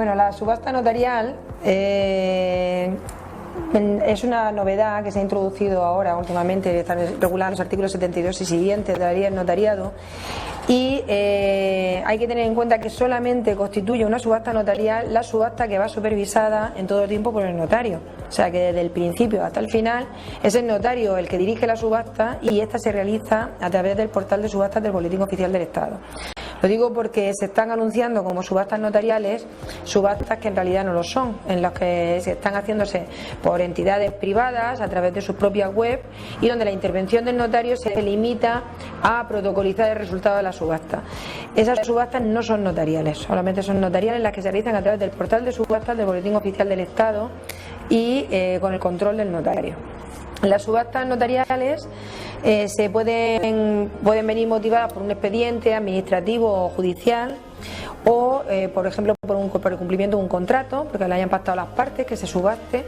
Bueno, la subasta notarial es una novedad que se ha introducido ahora últimamente, están regulados los artículos 72 y siguientes de la ley del notariado, y hay que tener en cuenta que solamente constituye una subasta notarial la subasta que va supervisada en todo tiempo por el notario. O sea que desde el principio hasta el final es el notario el que dirige la subasta y esta se realiza a través del portal de subastas del Boletín Oficial del Estado. Lo digo porque se están anunciando como subastas notariales subastas que en realidad no lo son, en las que se están haciéndose por entidades privadas a través de sus propias web y donde la intervención del notario se limita a protocolizar el resultado de la subasta. Esas subastas no son notariales, solamente son notariales las que se realizan a través del portal de subastas del Boletín Oficial del Estado y con el control del notario. Las subastas notariales se pueden venir motivadas por un expediente administrativo o judicial o, por ejemplo, por el cumplimiento de un contrato, porque le hayan pactado las partes que se subaste,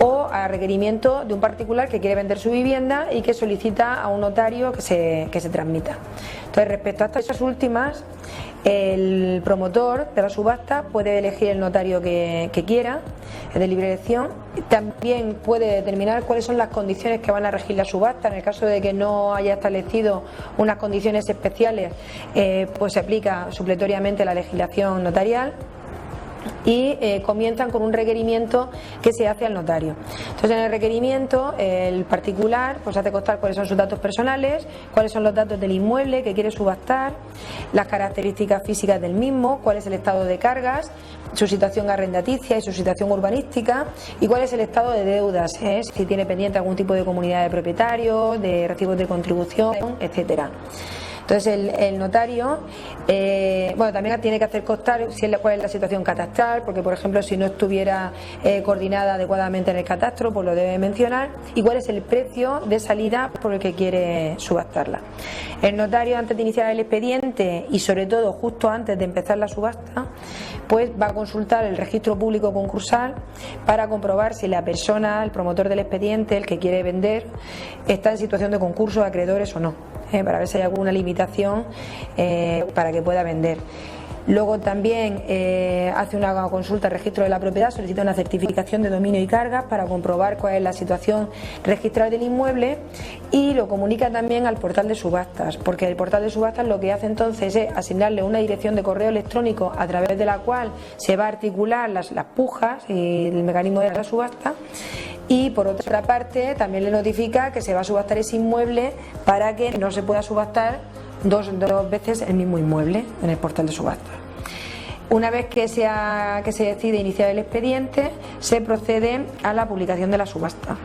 o a requerimiento de un particular que quiere vender su vivienda y que solicita a un notario que se transmita. Entonces, respecto a estas últimas, el promotor de la subasta puede elegir el notario que quiera, es de libre elección. También puede determinar cuáles son las condiciones que van a regir la subasta. En el caso de que no haya establecido unas condiciones especiales, pues se aplica supletoriamente la legislación notarial. Y comienzan con un requerimiento que se hace al notario. Entonces, en el requerimiento, el particular pues hace constar cuáles son sus datos personales, cuáles son los datos del inmueble que quiere subastar, las características físicas del mismo, cuál es el estado de cargas, su situación arrendaticia y su situación urbanística, y cuál es el estado de deudas, si tiene pendiente algún tipo de comunidad de propietarios, de recibos de contribución, etcétera. Entonces el notario también tiene que hacer constar cuál es la situación catastral, porque por ejemplo si no estuviera coordinada adecuadamente en el catastro, pues lo debe mencionar, y cuál es el precio de salida por el que quiere subastarla. El notario, antes de iniciar el expediente y sobre todo justo antes de empezar la subasta, pues va a consultar el registro público concursal para comprobar si la persona, el promotor del expediente, el que quiere vender, está en situación de concurso de acreedores o no, para ver si hay alguna limitación para que pueda vender. Luego también hace una consulta al registro de la propiedad, solicita una certificación de dominio y cargas para comprobar cuál es la situación registral del inmueble y lo comunica también al portal de subastas, porque el portal de subastas lo que hace entonces es asignarle una dirección de correo electrónico a través de la cual se va a articular las pujas y el mecanismo de la subasta. Y por otra parte también le notifica que se va a subastar ese inmueble para que no se pueda subastar dos veces el mismo inmueble en el portal de subastas. Una vez que se decide iniciar el expediente, se procede a la publicación de la subasta.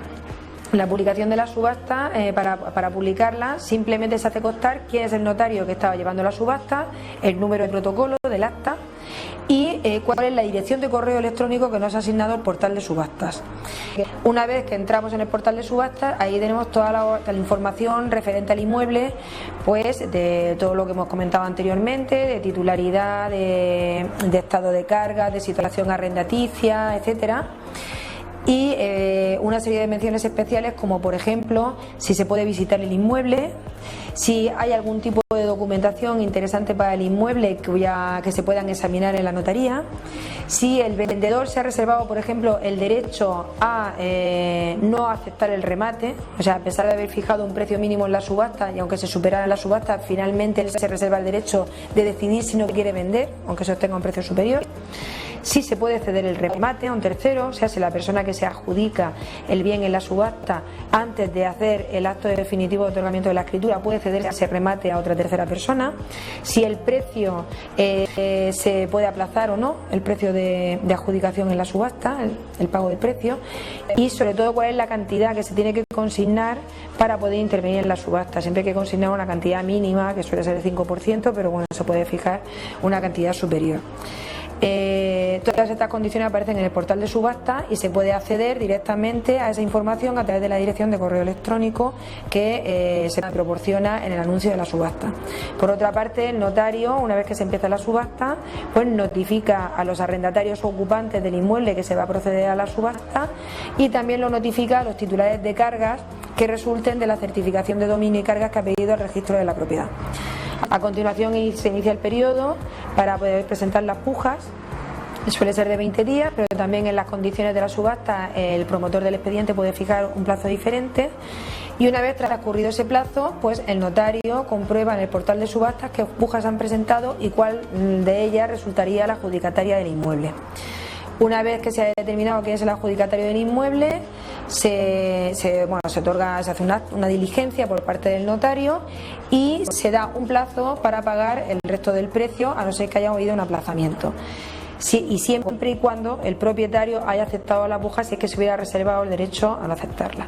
La publicación de la subasta, para publicarla, simplemente se hace constar quién es el notario que estaba llevando la subasta, el número de protocolo del acta y cuál es la dirección de correo electrónico que nos ha asignado el portal de subastas. Una vez que entramos en el portal de subastas, ahí tenemos toda la información referente al inmueble, pues de todo lo que hemos comentado anteriormente, de titularidad, de estado de carga, de situación arrendaticia, etcétera. Y una serie de menciones especiales, como por ejemplo si se puede visitar el inmueble, si hay algún tipo de documentación interesante para el inmueble que se puedan examinar en la notaría, si el vendedor se ha reservado, por ejemplo, el derecho a no aceptar el remate, o sea, a pesar de haber fijado un precio mínimo en la subasta y aunque se superara la subasta, finalmente él se reserva el derecho de decidir si no quiere vender, aunque se obtenga un precio superior. Si se puede ceder el remate a un tercero, o sea, si la persona que se adjudica el bien en la subasta antes de hacer el acto definitivo de otorgamiento de la escritura puede ceder ese remate a otra tercera persona, si el precio se puede aplazar o no, el precio de adjudicación en la subasta, el pago del precio, y sobre todo cuál es la cantidad que se tiene que consignar para poder intervenir en la subasta. Siempre hay que consignar una cantidad mínima, que suele ser el 5%, pero bueno, se puede fijar una cantidad superior. Todas estas condiciones aparecen en el portal de subasta y se puede acceder directamente a esa información a través de la dirección de correo electrónico que se proporciona en el anuncio de la subasta. Por otra parte, el notario, una vez que se empieza la subasta, pues notifica a los arrendatarios o ocupantes del inmueble que se va a proceder a la subasta y también lo notifica a los titulares de cargas que resulten de la certificación de dominio y cargas que ha pedido el registro de la propiedad. A continuación se inicia el periodo para poder presentar las pujas Suele ser de 20 días, pero también en las condiciones de la subasta el promotor del expediente puede fijar un plazo diferente. Y una vez transcurrido ese plazo, pues el notario comprueba en el portal de subastas qué pujas han presentado y cuál de ellas resultaría la adjudicataria del inmueble. Una vez que se ha determinado quién es el adjudicatario del inmueble, se hace una diligencia por parte del notario y se da un plazo para pagar el resto del precio, a no ser que haya habido un aplazamiento. Sí, y siempre y cuando el propietario haya aceptado la puja, si es que se hubiera reservado el derecho a no aceptarla.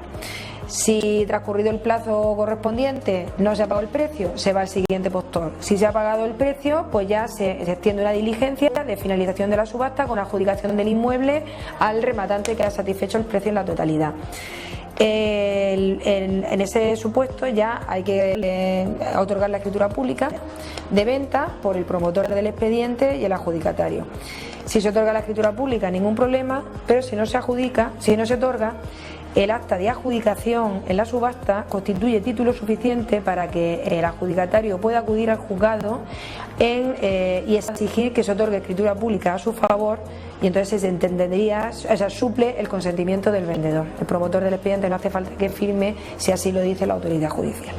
Si transcurrido el plazo correspondiente no se ha pagado el precio, se va al siguiente postor. Si se ha pagado el precio, pues ya se extiende una diligencia de finalización de la subasta con adjudicación del inmueble al rematante que ha satisfecho el precio en la totalidad. En ese supuesto ya hay que otorgar la escritura pública de venta por el promotor del expediente y el adjudicatario. Si se otorga la escritura pública, ningún problema, pero si no se adjudica, si no se otorga, el acta de adjudicación en la subasta constituye título suficiente para que el adjudicatario pueda acudir al juzgado y exigir que se otorgue escritura pública a su favor, y entonces se entendería, suple el consentimiento del vendedor. El promotor del expediente no hace falta que firme si así lo dice la autoridad judicial.